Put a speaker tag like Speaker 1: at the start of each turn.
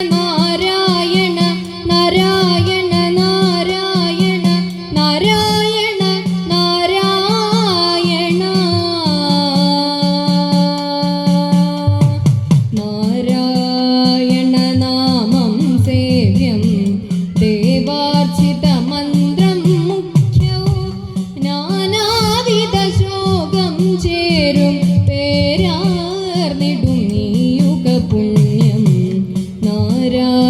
Speaker 1: നാരായണ നാരായണ നാരായണ നാരായണ നാരായണ നാരായണ നാമം സേവ്യം ദേവാർച്ചിത മന്ത്രം മുഖ്യവും നാനാവിധ ശോകം ചേരും പേരാർന്നിടും നീ യുഗ പുണ്യം നാരായണ